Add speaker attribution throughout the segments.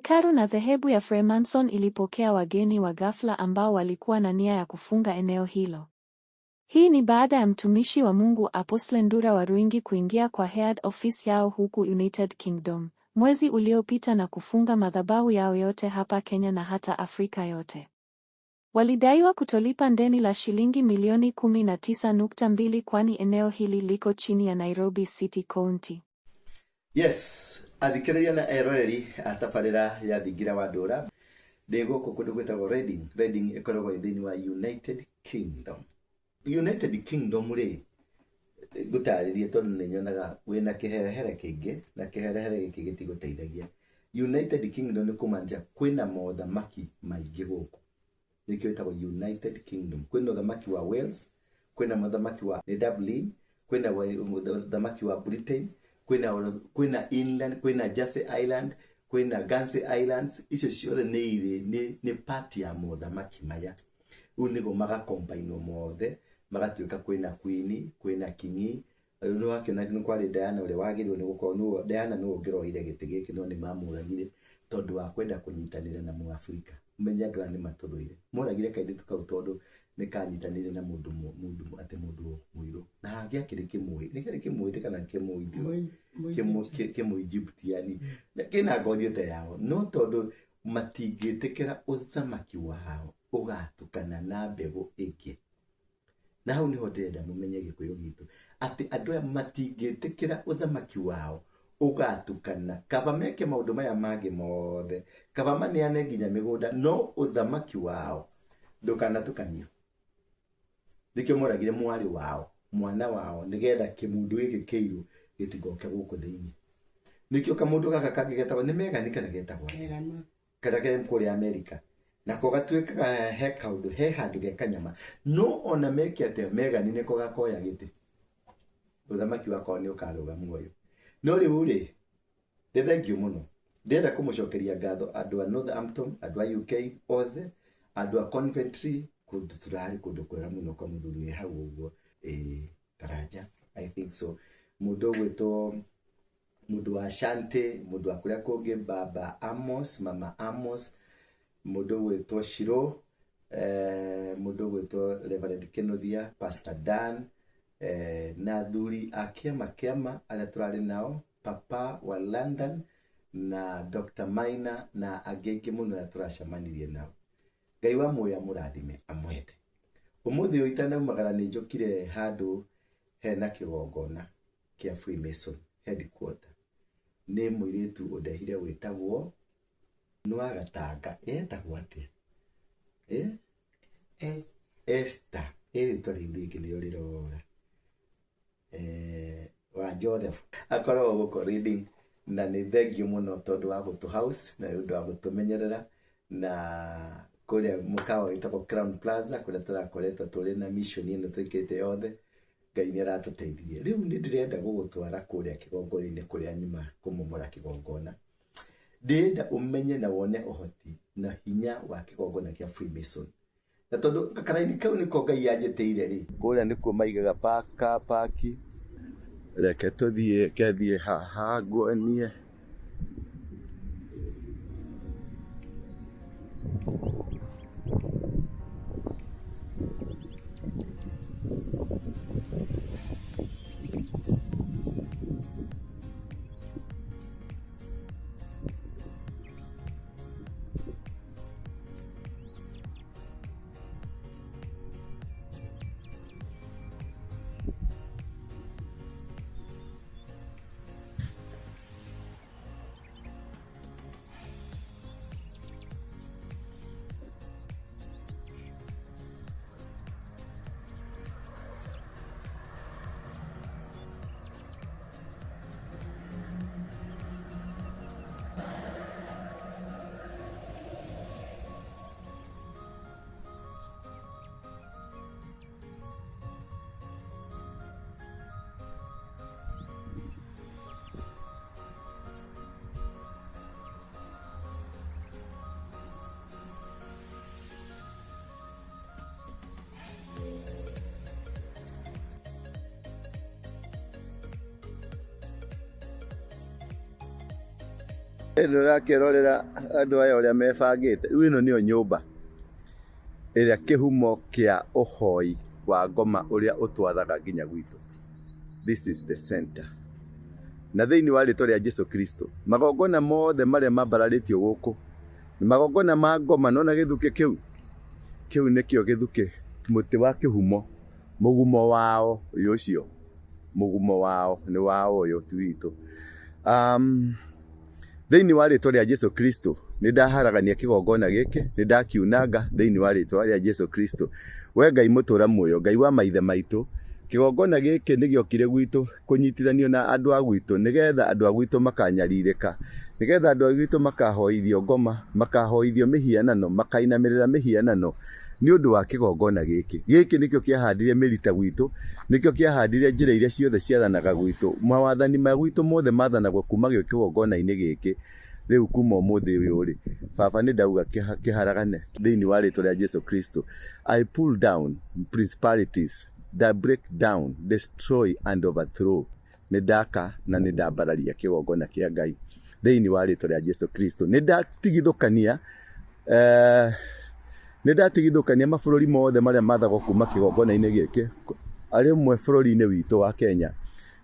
Speaker 1: Hekalu na dhehebu ya Freemason ilipokea wageni wa ghafla ambao walikuwa na nia ya kufunga eneo hilo. Hii ni baada ya mtumishi wa Mungu Apostle Ndura Waruingi kuingia kwa head office yao huku United Kingdom mwezi uliopita na kufunga madhabahu yao yote hapa Kenya na hata Afrika yote. Walidaiwa kutolipa deni la shilingi milioni 19.2 kwani eneo hili liko chini ya Nairobi City County.
Speaker 2: Yes, athikĩrĩria na eroreri atabarĩra ya thingira wa Ndũra ndĩgũkũ kũndũ gwĩtagwo Reading. Reading ĩkoragwo thĩinĩ wa United Kingdom. United Kingdom rĩ gũtarĩria tondũ nĩ nyonaga wĩna kĩherehere kĩingĩ na kĩherehere gĩkĩ gĩtigũteithagia. United Kingdom nĩ kũmaanisha kwĩna mothamaki maingĩ gũkũ. Nĩkĩo ĩtagwo United Kingdom. Kwĩna ũthamaki wa Wales, kwĩna mũthamaki wa Dublin, kwĩna ũthamaki wa Britain, kwĩna England, kwĩna Jersey Island, kwĩna Guernsey Islands. Icio ciothe nĩ part ya mothamaki maya. Rĩu nĩguo magakombainwo mothe magatuĩka kwĩna Queen, kwĩna King. Nĩ wakĩona nĩ kwarĩ Diana ũrĩa wagĩrĩirwo nĩ gũkorwo Diana nĩ ũngĩroire gĩtĩ gĩkĩ no nĩ mamũragire tondũ wa kwenda kũnyitanĩra na Mũafrika. Menya andũ aya nĩ matũrũire. Moragire kairĩtu kau tondũ nĩ kanyitanĩire na mũndũ mũirũ. Na hangĩakĩrĩ kĩmũĩ, nĩ kĩrĩ kĩmũĩ kana kĩmũ-Egyptiani. Kĩna ngothi ta yao. No tondũ matingĩtĩkĩra ũthamaki wao ũgatukana na mbegũ ĩngĩ. Na hau nĩho ndĩrenda mũmenye Gĩkũyũ gitũ. Atĩ andũ aya matingĩtĩkĩra ũthamaki wao ũgatukana. Kaba meke maũndũ maya mangĩ mothe. Kaba maneane nginya mĩgũnda no ũthamaki wao ndũkanatukanio. Nĩkĩo moragire mwarĩ wao, mwana wao, nĩgetha kĩmũndũ gĩkĩ kĩirũ gĩtigoke gũkũ thĩinĩ. Nĩkĩo kamũndũ gaka kangĩ getagwo nĩ Meghan kana getagwo kana kũrĩa Amerika. Nako gatuĩkaga he handũ ge kanyama. No ona meke atĩa Meghan nĩko gakoya gĩtĩ. Ũthamaki wako nĩ ũkarũgama muoyo. No rĩu rĩ, ndĩthengio mũno. Ndĩrenda kũmũcokeria ngatho andũ a Northampton, andũ a UK othe, andũ a Coventry, kũndũ tũrarĩ kũndũ kwega mũno kwa mũthuri wĩ hau ũguo. Karanja, I think so. Mũndũ ũgwĩtwo mũndũ wa Ashanti, mũndũ wa kũrĩa kũngĩ Baba Amos, Mama Amos, mũndũ ũgwĩtwo Shiro, mũndũ ũgwĩtwo Reverend Kenothia, Pastor Dan, na athuri a kĩama arĩa tũrarĩ nao, Papa wa London na Dr. Maina na angĩ mũno arĩa tũracemanirie nao. Ngai wa muoyo mũrathime amwende. Ũmũthĩ ũyũ itanaumagara nĩ njũkire handũ hena kĩgongona kĩa Freemason headquarter. Nĩ mũirĩtu ũndehire wĩtagwo Nũa Gatanga. Etagwo atĩa? Esther. Rĩtwa rĩu rĩngĩ nĩrĩo rĩrora. Wa Joseph. Akoragwo gũkũ Reading na nĩ thengio mũno tondũ wa gũtũ house na ũndũ wa gũtũmenyerera na kũrĩa mũkawa wĩtagwo Crown Plaza kũrĩa tũrakoretwo tũrĩ na mission ĩno twĩkĩte yothe. Ngai nĩ aratũteithirie. Rĩu nĩ ndĩrenda gũgũtwara kũrĩa kĩgongona-inĩ kũrĩa nyuma kũmomora kĩgongona. Ndĩrenda ũmenye na wone ũhoti na hinya wa kĩgongona kĩa Freemason. Na tondũ kakaraini kau nĩko Ngai yanjĩtĩire rĩ. Kũrĩa nĩkuo maigaga paki. Reke tũthiĩ haha nguonie. Ĩno rakĩrorera andũ aya ũrĩa mebangĩte. Rĩu ĩno nĩyo nyũmba ĩrĩa kĩhumo kĩa ũhoi wa ngoma ũrĩa ũtwathaga nginya gwitũ. This is the center. Na thĩinĩ wa rĩtwa rĩa Jesu Kristo, magongona mothe marĩa mambararĩtio gũkũ nĩ magongona ma ngoma. Nona gĩthukĩ kĩu nĩkĩo gĩthukĩ, mũtĩ wa kĩhumo, mũgumo wao ũcio, mũgumo wao nĩ wao ũyũ ti witũ. Thĩinĩ wa rĩtwa rĩa Jesu Kristo nĩ ndaharagania kĩgongona gĩkĩ, nĩ ndakiunanga thĩinĩ wa rĩtwa rĩa Jesu Kristo. We Ngai mũtũra muoyo, Ngai wa maithe maitũ, kĩgongona gĩkĩ nĩ gĩokire gwitũ kũnyitithanio na andũ a gwitũ, nĩgetha andũ a gwitũ makanyarirĩka, nĩgetha andũ a gwitũ makahoithio ngoma, makahoithio mĩhianano, makainamĩrĩra mĩhianano nĩ ũndũ wa kĩgongona gĩkĩ. Gĩkĩ nĩkĩo kĩahandire mĩrita gwitũ, nĩkĩo kĩahandire njĩra iria ciothe ciathanaga gwitũ. Mawathani ma gwitũ mothe mathanagwo kuma kĩgongona-inĩ gĩkĩ. Rĩu kuma ũmũthĩ ũyũ rĩ, baba nĩ ndauga kĩharagane thĩinĩ wa rĩtwa rĩa Jesu Kristo. I pull down principalities that break down, destroy and overthrow. Nĩ ndaka na nĩ ndambararia kĩgongona kĩa Ngai thĩinĩ wa rĩtwa rĩa Jesu Kristo. Nĩ ndatigithũkania mabũrũri mothe marĩa mathagwo kuma kĩgongona-inĩ gĩkĩ. Arĩ ũmwe bũrũri-inĩ witũ wa Kenya,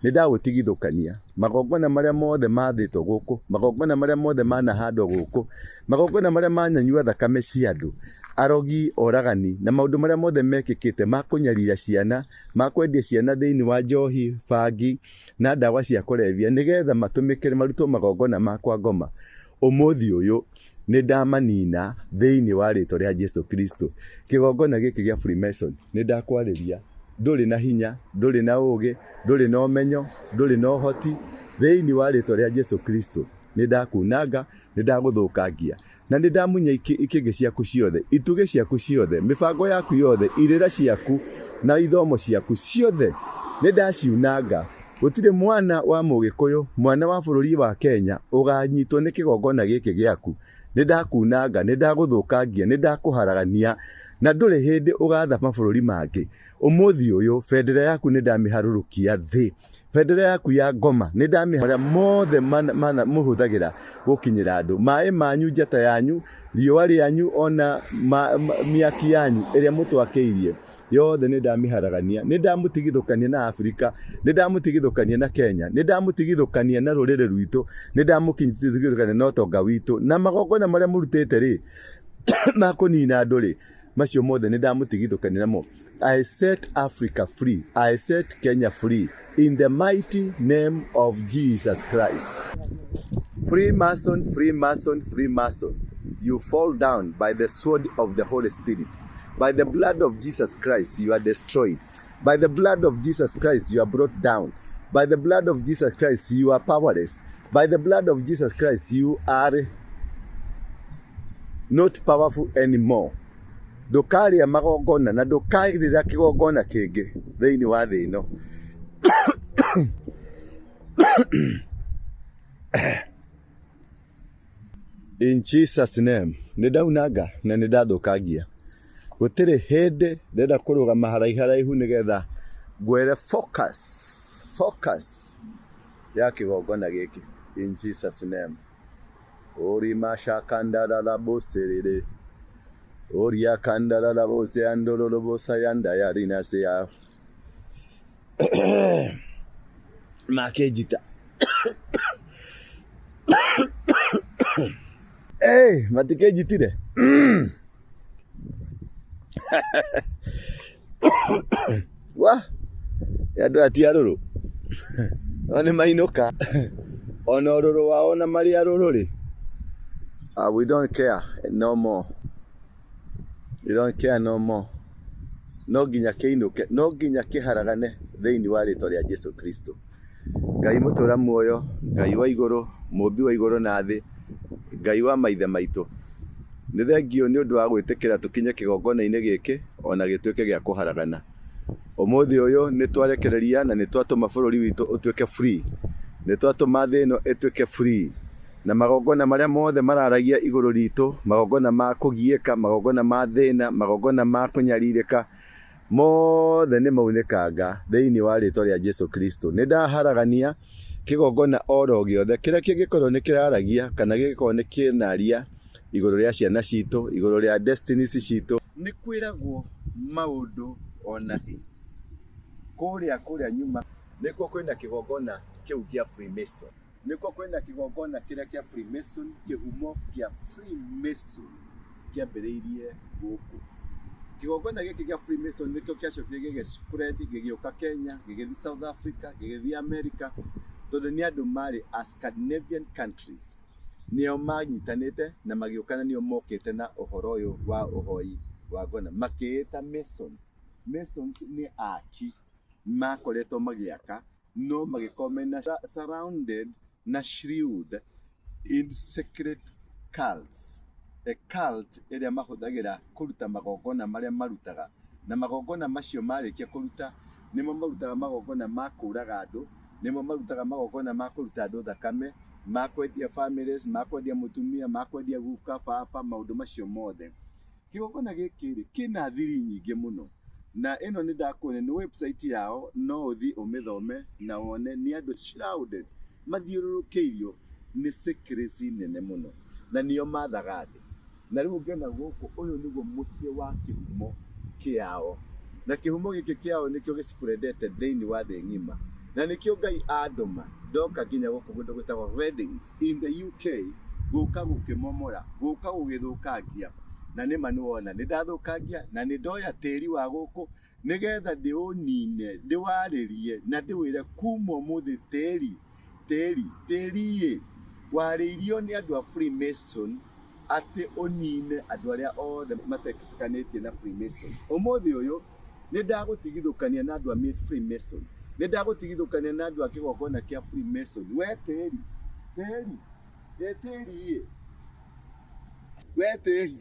Speaker 2: nĩ ndagũtigithũkania magongona marĩa mothe mathĩtwo gũkũ, magongona marĩa mothe manahandwo gũkũ, magongona marĩa mananyua thakame cia andũ, arogi, oragani na maũndũ marĩa mothe mekĩkĩte ma kũnyarira ciana, ma kwendia ciana thĩinĩ wa njohi, bangi na ndawa cia kũrebia, nĩgetha matũmĩkĩre marutwo magongona makwa ngoma. Ũmũthĩ ũyũ nĩ ndamanina thĩinĩ wa rĩtwa rĩa Jesu Kristo. Kĩgongona gĩkĩ gĩa Freemason nĩ ndakwarĩria, ndũrĩ na hinya, ndũrĩ na ũgĩ, ndũrĩ na ũmenyo, ndũrĩ na ũhoti. Thĩinĩ wa rĩtwa rĩa Jesu Kristo nĩ ndakunanga, nĩ ndagũthũkangia na nĩ ndamunya ikĩngĩ ciaku ciothe, itugĩ ciaku ciothe, mĩbango yaku yothe, irĩra ciaku na ithomo ciaku ciothe nĩ ndaciunanga. Gũtirĩ mwana wa Mũgĩkũyũ, mwana wa bũrũri wa Kenya ũganyitwo nĩ kĩgongona gĩkĩ gĩaku. Nĩ ndakunanga, nĩ ndagũthũkangia, nĩ ndakũharagania na ndũrĩ hĩndĩ ũgatha mabũrũri mangĩ. Ũmũthĩ ũyũ bendera yaku nĩ ndamĩharũrũkia thĩ. Bendera yaku ya ngoma nĩ ndamĩharũrũkia mothe mũhũthagĩra gũkinyĩra andũ. Maĩ manyu, njata yanyu, riũa rĩanyu, ona mĩaki yanyu ĩrĩa mũtwakĩirie yothe nĩ ndamĩharagania. Nĩ ndamũtigithũkania na Afrika, nĩ ndamũtigithũkania na Kenya, nĩ ndamũtigithũkania na rũrĩrĩ rwitũ, nĩ ndamũtigithũkania na ũtonga witũ, na magongona marĩa mũrutĩte rĩ ma kũnina andũ rĩ, macio mothe nĩ ndamũtigithũkania namo. I set Africa free, I set Kenya free in the mighty name of Jesus Christ. Freemason, Freemason, Freemason, you fall down by the sword of the Holy Spirit. By the blood of Jesus Christ, you are destroyed. By the blood of Jesus Christ, you are brought down. By the blood of Jesus Christ, you are powerless. By the blood of Jesus Christ, you are not powerful anymore. Ndũkarĩa magongona na ndũkaigĩrĩra kĩgongona kĩngĩ thĩinĩ wa thĩ ĩno. In Jesus name, nĩ ndaunanga na nĩ ndathũkangia. Gũtirĩ hĩndĩ ndenda kũrũgama haraihu nĩgetha ngwere focus ya kĩgongona gĩkĩ. In Jesus name. Orima shakandara la boserere. Oria kandara la bose andolo bosa yanda ya rina se ya. Makejita. Hey, matikejitire. Wa andũ ati arũrũ one mainũka ona ũrũrũ wao na marĩ arũrũ rĩ, we don't care no more, we don't care no more. No nginya kĩinũke, no nginya kĩharagane thĩinĩ wa rĩtwa rĩa Jesu Kristo. Ngai mũtũra muoyo, Ngai wa igũrũ, mũmbi wa igũrũ na thĩ, Ngai wa maithe maitũ, nĩ thengio nĩ ũndũ wa gwĩtĩkĩra tũkinye kĩgongona-inĩ gĩkĩ ona gĩtuĩke gĩa kũharagana. Ũmũthĩ ũyũ nĩ twarekereria na nĩ twatũma bũrũri witũ ũtuĩke free, nĩ twatũma thĩ ĩno ĩtuĩke free, na magongona marĩa mothe mararagia igũrũ ritũ, magongona ma kũgiĩka, magongona ma thĩna, magongona ma kũnyarirĩka, mothe nĩ maunĩkanga thĩinĩ wa rĩtwa rĩa Jesu Kristo. Nĩ ndaharagania kĩgongona oro gĩothe kĩrĩa kĩngĩkorwo nĩ kĩraragia kana gĩgĩkorwo nĩ kĩnaria igũrũ rĩa ciana citũ, igũrũ rĩa destinies citũ. Nĩ kwĩragwo maũndũ ona hĩ. Kũrĩa nyuma nĩkuo kwĩna kĩgongona kĩu kĩa Freemason. Nĩkuo kwĩna kĩgongona kĩrĩa kĩa Freemason, kĩhumo kĩa Freemason kĩambĩrĩirie gũkũ. Kĩgongona gĩkĩ kĩa Freemason nĩkĩo kĩacokire gĩgĩspread gĩgĩũka Kenya, gĩgĩthiĩ South Africa, gĩgĩthiĩ America, tondũ nĩ andũ marĩ a Scandinavian countries nĩo manyitanĩte na magĩũka na nĩo mokĩte na ũhoro ũyũ wa ũhoi wa ngona makĩĩta Masons. Masons nĩ aki makoretwo magĩaka no magĩkorwo mena surrounded na shrewd in secret cults. A cult ĩrĩa mahũthagĩra kũruta magongona marĩa marutaga, na magongona macio marĩkia kũruta nĩmo marutaga magongona ma kũraga andũ, nĩmo marutaga magongona ma kũruta andũ thakame, ma kwendia families, ma kwendia mũtumia, ma kwendia guka baba, maũndũ macio mothe. Kĩgongona gĩkĩ kĩna thiri nyingĩ mũno, na ĩno nĩ ndakuona nĩ website yao, no ũthiĩ ũmĩthome na wone nĩ andũ shrouded, mathiũrũrũkĩirio nĩ secrecy nene mũno, na nĩo mathaga thĩ. Na rĩu ũngĩona gũkũ, ũyũ nĩguo mũciĩ wa kĩhumo kĩao, na kĩhumo gĩkĩ kĩao nĩkĩo gĩspreadete thĩinĩ wa thĩ ng'ima, na nĩkĩo Ngai andũma ndoka nginya gũkũ kũndũ gwĩtagwo Readings in the UK, gũka gũkĩmomora, gũka gũgĩthũkangia. Na nĩma nĩwona nĩ ndathũkangia na nĩ ndoya tĩri wa gũkũ nĩgetha ndĩũnine, ndĩwarĩrie na ndĩwĩre kuma ũmũthĩ tĩri warĩirio nĩ andũ a Freemason atĩ ũnine andũ arĩa othe matetĩkanĩtie na Freemason. Ũmũthĩ ũyũ nĩ ndagũtigithũkania na andũ a Freemason, nĩ ndagũtigithũkania na andũ a kĩgongona kĩa Freemason. We tĩri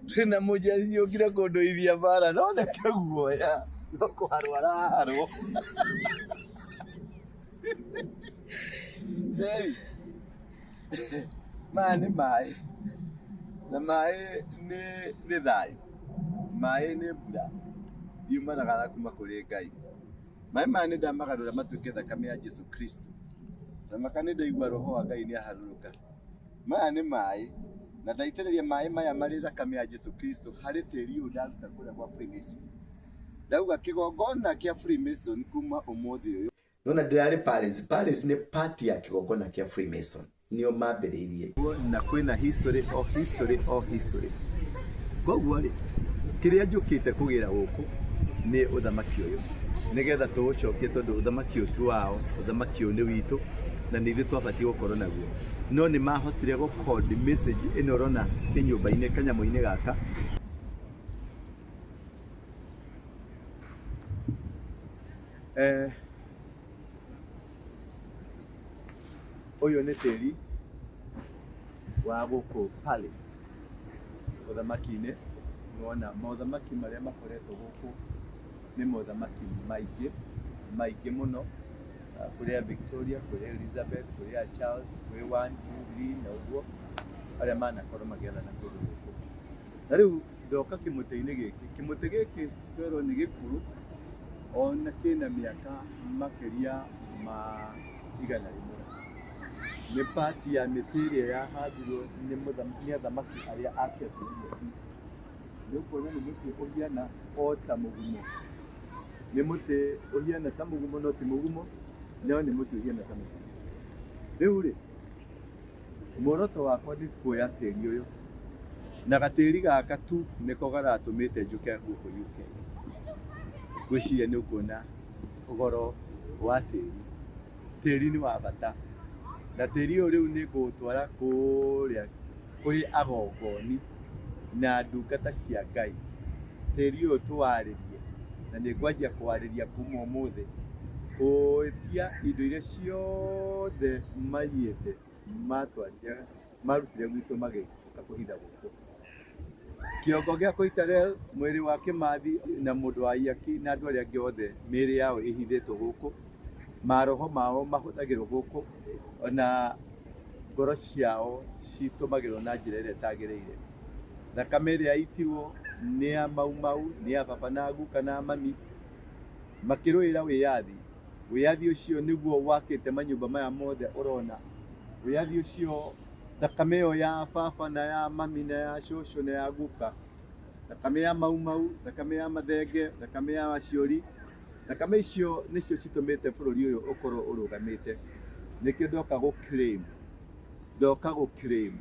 Speaker 2: twĩna mũjenzi ũkire kũndũithia mbara, no nĩke guoya, no kũharwo araharwo. Maya nĩ maĩ, na maĩ nĩ thayũ, maĩ nĩ mbura yumanaga na kuma kũrĩ Ngai. Maĩ maya nĩ ndamagarũra matuĩke thakame ya Jesu Kristo, na nĩ ndaigua roho wa Ngai nĩ aharũrũka. Maya nĩ maĩ, na ndaitĩrĩria maĩ maya marĩ thakame ya Jesu Kristo harĩ tĩri ũyũ ndaruta kũrĩa gwa Freemason. Ndauga kĩgongona kĩa Freemason kuma ũmũthĩ ũyũ. Nona ndĩrarĩ Paris. Paris nĩ party ya kĩgongona kĩa Freemason, nĩo mambĩrĩirie. Na kwĩna history. Koguo rĩ, kĩrĩa njũkĩte kũgĩra gũkũ nĩ ũthamaki ũyũ, nĩgetha tũũcokie tondũ ũthamaki ũyũ ti wao, ũthamaki ũyũ nĩ witũ, na nĩ ithuĩ twabatiĩ gũkorwo naguo. No nĩ mahotire gũcode message ĩno ũrona kĩnyũmba-inĩ kanyamũ-inĩ gaka. Ũyũ nĩ tĩri wa gũkũ Palace ũthamaki-inĩ. Nĩwona maũthamaki marĩa makoretwo gũkũ nĩ maũthamaki maingĩ mũno, kũrĩa Victoria, kũrĩa Elizabeth, kũrĩa Charles, kũrĩa 1, 2, 3 na ũguo, arĩa manakorwo magĩathana kũndũ gũkũ. Na rĩu ndoka kĩmũtĩ-inĩ gĩkĩ. Kĩmũtĩ gĩkĩ twerwo nĩ gĩkuru, ona kĩna mĩaka makĩria ma 100. Nĩ part ya mĩtĩ ĩrĩa yahandirwo nĩ athamaki arĩa akĩambĩrĩria. Nĩũkuona nĩ mũtĩ ũhiana o ta mũgumo. Nĩ mũtĩ ũhiana ta mũgumo no ti mũgumo, no nĩ mũtĩ ũhiana ta mũgumo. Rĩu rĩ, muoroto wakwa nĩ kuoya tĩri ũyũ, na gatĩri gaka tu nĩko garatũmĩte njũke gũkũ UK. Gwĩciria nĩ ũkuona ũgoro wa tĩri. Tĩri nĩ wa bata, na tĩri ũyũ rĩu nĩ ngũtwara kũrĩa kũrĩ agongoni na ndungata cia Ngai. Tĩri ũyũ tũwarĩrie, na nĩ ngwanjia kwarĩria kuma ũmũthĩ, gwĩtia indo iria ciothe maiyĩte marutire gwitũ magĩũka kũhitha gũkũ. Kĩongo gĩa Koitalel, mwĩrĩ wa Kĩmathi na mũndũ wa Iyaki na andũ arĩa angĩ othe mĩĩrĩ yao ĩhithĩtwo gũkũ, maroho mao mahũthagĩrwo gũkũ, ona ngoro ciao citũmagĩrwo na njĩra ĩrĩa ĩtagĩrĩire. Thakame ĩrĩa yaitirwo
Speaker 3: nĩ a Maumau, nĩ a Baba Nagu kana Mami makĩrũĩra wĩyathi. Wĩyathi ũcio nĩguo wakĩte manyũmba maya mothe ũrona. Wĩyathi ũcio thakame ĩyo ya baba na ya mami na ya cũcũ na ya guka, thakame ya Maumau, thakame ya Mathenge, thakame ya Waciori, thakame icio nĩcio citũmĩte bũrũri ũyũ ũkorwo ũrũgamĩte. Nĩkĩo ndoka gũ claim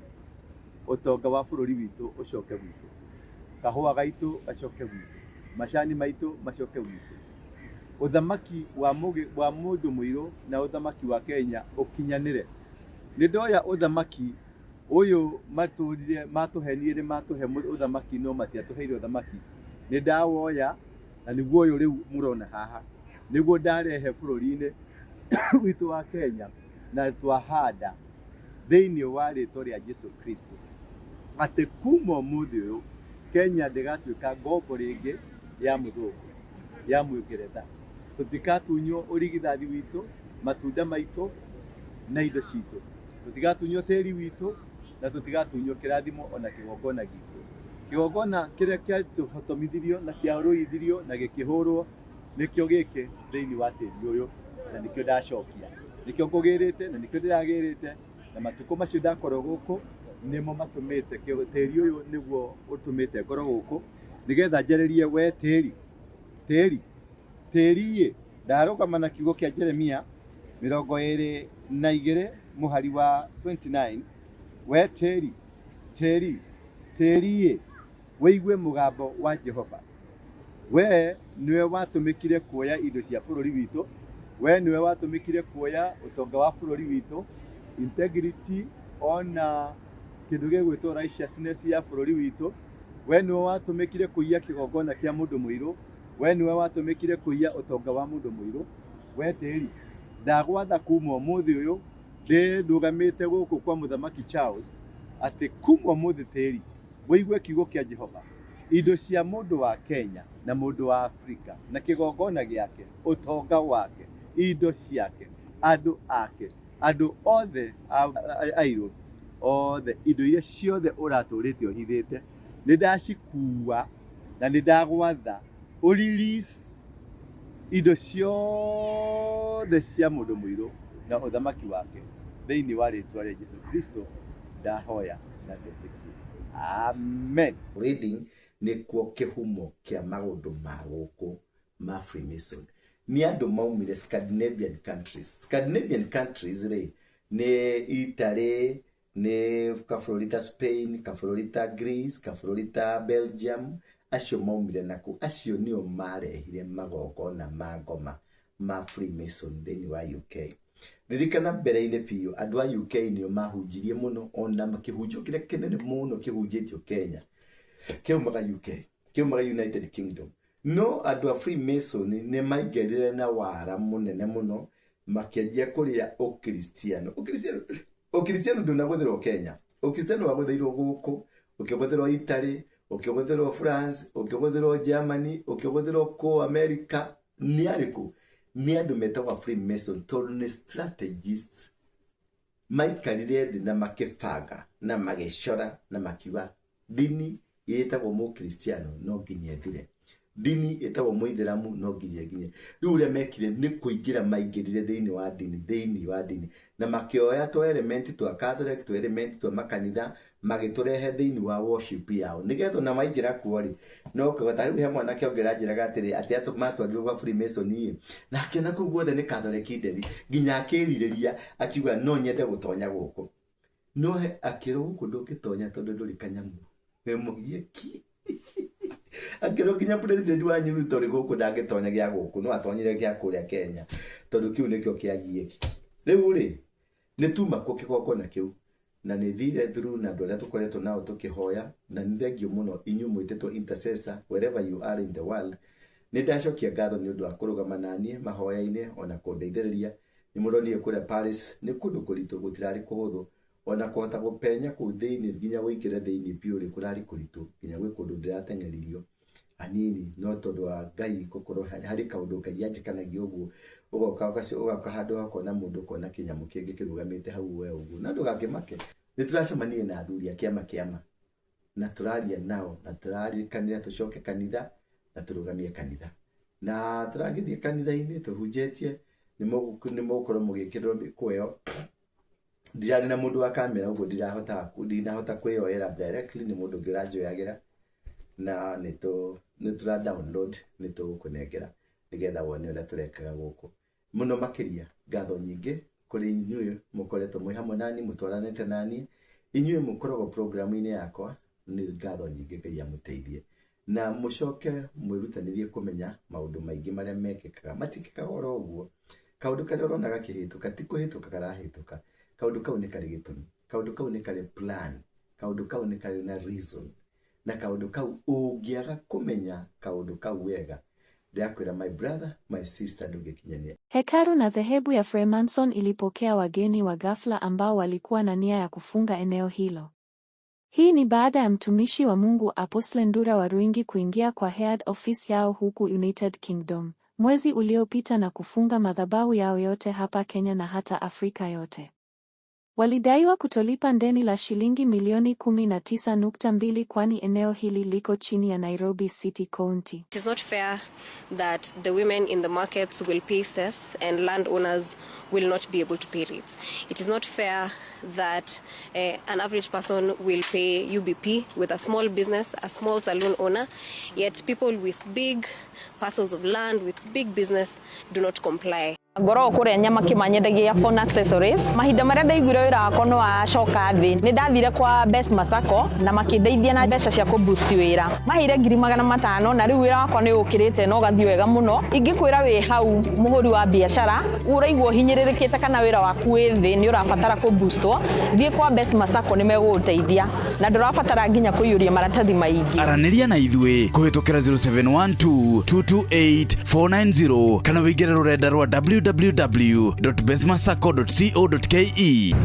Speaker 3: ũtonga wa bũrũri witũ ũcoke gwitũ, kahũa gaitũ gacoke gwitũ, macani maitũ macoke gwitũ, ũthamaki wa mũndũ mũirũ na ũthamaki wa Kenya ũkinyanĩre. Nĩndoya ũthamaki ũyũ matũhenire matũhe ũthamaki no matiatũheire ũthamaki. Nĩndawoya na nĩguo ũyũ rĩu mũrona haha, nĩguo ndarehe bũrũri-inĩ witũ wa Kenya na twahanda thĩinĩ wa rĩtwa rĩa Jesũ Kristo, atĩ kuma ũmũthĩ ũyũ Kenya ndĩgatuĩka ngombo rĩngĩ ya mũthũngũ, ya mũngeretha. Tũtigatunywo ũrigithathi witũ, matunda maitũ na indo citũ. Tũtigatunywo tĩri witũ na tũtigatunywo kĩrathimo ona kĩgongona gitũ. Kĩgongona kĩrĩa kĩatũhotomithirio na kĩarũithirio na gĩkĩhũrwo nĩkĩo gĩkĩ thĩinĩ wa tĩri ũyũ, na nĩkĩo ndacokia, nĩkĩo ngũgĩrĩte na nĩkĩo ndĩragĩrĩte, na matukũ macio ndakorwo gũkũ nĩmo matũmĩte tĩri ũyũ nĩguo ũtũmĩte ngoro gũkũ, nĩgetha njarĩrie we tĩri ndarũgama na kiugo kĩa Jeremia 22 mũhari wa 29. We tĩri wĩigue mũgambo wa Jehova. We niwe watũmĩkire kuoya indo cia bũrũri witũ, we niwe watũmĩkire kuoya ũtonga wa bũrũri witũ, integrity ona kĩndũ gĩgwĩtwo righteousness ya bũrũri witũ. We niwe watũmĩkire kũiya kĩgongona kĩa mũndũ mũirũ, we niwe watũmĩkire kũiya ũtonga wa mũndũ mũirũ. We tĩri, ndagwatha kuma ũmũthĩ ũyũ ndũgamĩte gũkũ kwa mũthamaki Charles, atĩ kuma ũmũthĩ tĩri wĩigue kiugo kĩa Jehova. Indo cia mũndũ wa Kenya na mũndũ wa Afrika na kĩgongona gĩake, ũtonga wake, indo ciake, andũ ake, andũ othe airũ, othe indo iria ciothe ũratũrĩte ũhithĩte, nĩndacikua na nĩndagwatha release indo ciothe cia mũndũ mũirũ na ũthamaki wake thĩinĩ wa rĩtwa rĩa Jesũ Kristo ndahoya na ndetĩkia. Amen.
Speaker 2: Reading nĩkuo kĩhumo kĩa maũndũ ma gũkũ ma Freemason. Nĩ andũ maumire Scandinavian countries. Scandinavian countries rĩ nĩ Italy, nĩ kabũrũri ta Spain, kabũrũri ta Greece, kabũrũri ta Belgium. Acio maumire naku, acio nĩo marehire magongona ma ngoma ma Freemason thĩinĩ wa UK. Ririkana mbere-inĩ biũ andũ a UK nĩo mahunjirie mũno, ona makĩhunjio kĩrĩa kĩnene mũno kĩhunjĩtio Kenya kĩumaga UK, kĩumaga United Kingdom. No andũ a Freemason nĩ maingĩrire na wara mũnene mũno, makĩanjia kũrĩa ũkristiano. Ũkristiano ndũnagũthĩrwo Kenya, ũkristiano wagũthĩirwo gũkũ, ũkĩgũthĩrwo Italy, ũkĩgũthĩrwo France, ũkĩgũthĩrwo Germany, ũkĩgũthĩrwo kũ America. Nĩ arĩkũ? Nĩ andũ metagwo Freemason tondũ nĩ strategists maikarire thĩ na makĩbanga na magĩcora na makiuga dini ĩtagwo mũkristiano no nginya ĩthire, dini ĩtagwo mũithĩramu no nginya ĩginye. Rĩu ũrĩa mekire nĩ kũingĩra maingĩrire thĩinĩ wa dini na makĩoya twa element twa Catholic, twa element twa makanitha magĩtũrehe thĩinĩ wa worship yao, nĩgetha na maingĩra kuo rĩ no kũgota. Rĩu he mwanake ongerera njĩraga atĩrĩ atĩ matwarirwo gwa Freemason ĩ na akĩona kũu guothe nĩ Catholic nderi, nginya akĩrirĩria akiuga no nyende gũtonya gũkũ, no akĩrwo gũkũ ndũngĩtonya tondũ ndũrĩ kanyamũ we mũgieki. Akĩrwo nginya president wa Ruto rĩ gũkũ ndangĩtonya gĩa gũkũ, no atonyire gĩa kũrĩa Kenya tondũ kĩu nĩkĩo kĩagieki. Rĩu rĩ nĩ tuma kũ kĩgongona kĩu na nĩ thire through na andũ arĩa tũkoretwo nao tũkĩhoya, na nĩ thengio mũno inyuĩ mwĩtĩtwo intercessor wherever you are in the world. Nĩ ndacokia ngatho nĩ ũndũ wa kũrũgama naniĩ mahoya-inĩ ona kũndeithĩrĩria. Nĩ mũronire kũrĩa Paris nĩ kũndũ kũritũ, gũtirarĩ kũhũthũ, ona kũhota gũpenya kũu thĩinĩ nginya gũikĩra thĩinĩ biũ rĩ kũrarĩ kũritũ, nginya gwĩ kũndũ ndĩrateng'eririo hanini, no tondũ wa Ngai gũkorwo harĩ kaũndũ Ngai anjĩkanagia ũguo, ũgoka handũ hakona mũndũ kona kĩnyamũ kĩngĩ kĩrũgamĩte hau we ũguo, na ndũgakĩmake. Nĩ tũracemania na athuri a kĩama na turaria nao na turarikanira tucoke kanitha na turugamie kanitha na turagithie kanitha-ini tuhunjetie ni mugukorwo mugikirwo kweo. Ndirari na mundu wa kamera uguo ndinahota kwioera directly, ni mundu ngiranjoyagira na ni tura download ni tugukunengera nigetha wone uria turekaga guku. Muno makiria ngatho nyingi kuri inyuĩ mukoretwo mwi hamwe nani, mutwaranite nani, inyuĩ mukoragwo programu-ini yakwa, ni ngatho nyingi Ngai amuteithie na mucoke mwirutanirie kumenya maundu maingi maria mekikaga matikikaga oro uguo. Kaundu karia urona gakihituka ti kuhituka karahituka, kaundu kau ni kari gitumi, kaundu kau ni kari plan, kaundu kau ni kari na reason, na kaundu kau ungiaga kumenya kaundu kau wega, ndiakwira my brother my sister ndungikinyania.
Speaker 1: Hekalu na dhehebu ya Freemason ilipokea wageni wa ghafla ambao walikuwa na nia ya kufunga eneo hilo. Hii ni baada ya mtumishi wa Mungu Apostle Ndura wa Ruingi kuingia kwa head office yao huku United Kingdom mwezi uliopita na kufunga madhabahu yao yote hapa Kenya na hata Afrika yote. Walidaiwa kutolipa deni la shilingi milioni 19.2 kwani eneo hili liko chini ya Nairobi City County.
Speaker 4: It is not fair that the women in the markets will pay cess and landowners will not be able to pay rates. It is not fair that an average person will pay UBP with a small business, a small saloon owner, yet people with big parcels of land, with big business do not comply.
Speaker 5: Ngoro kuria nyama kimanyendagia phone accessories mahinda maria ndaiguire wira wakwa no acoka thi ni ndathire kwa Best Masako na makindeithia na mbeca cia ku boost wira mahire 500 na riu wira wakwa ni ukirite no gathi wega muno. Ingikwira wi hau muhuri wa biashara uraigwo hinyiririkite kana wira waku wi thi ni urabatara ku boostwo thie kwa Best Masako ni meguteithia na ndurabatara nginya kuyuria maratathi maingi.
Speaker 6: Araniria na ithwe kuhitukira 0712 228 490 kana wigire rurenda rwa www.bestmasako.co.ke.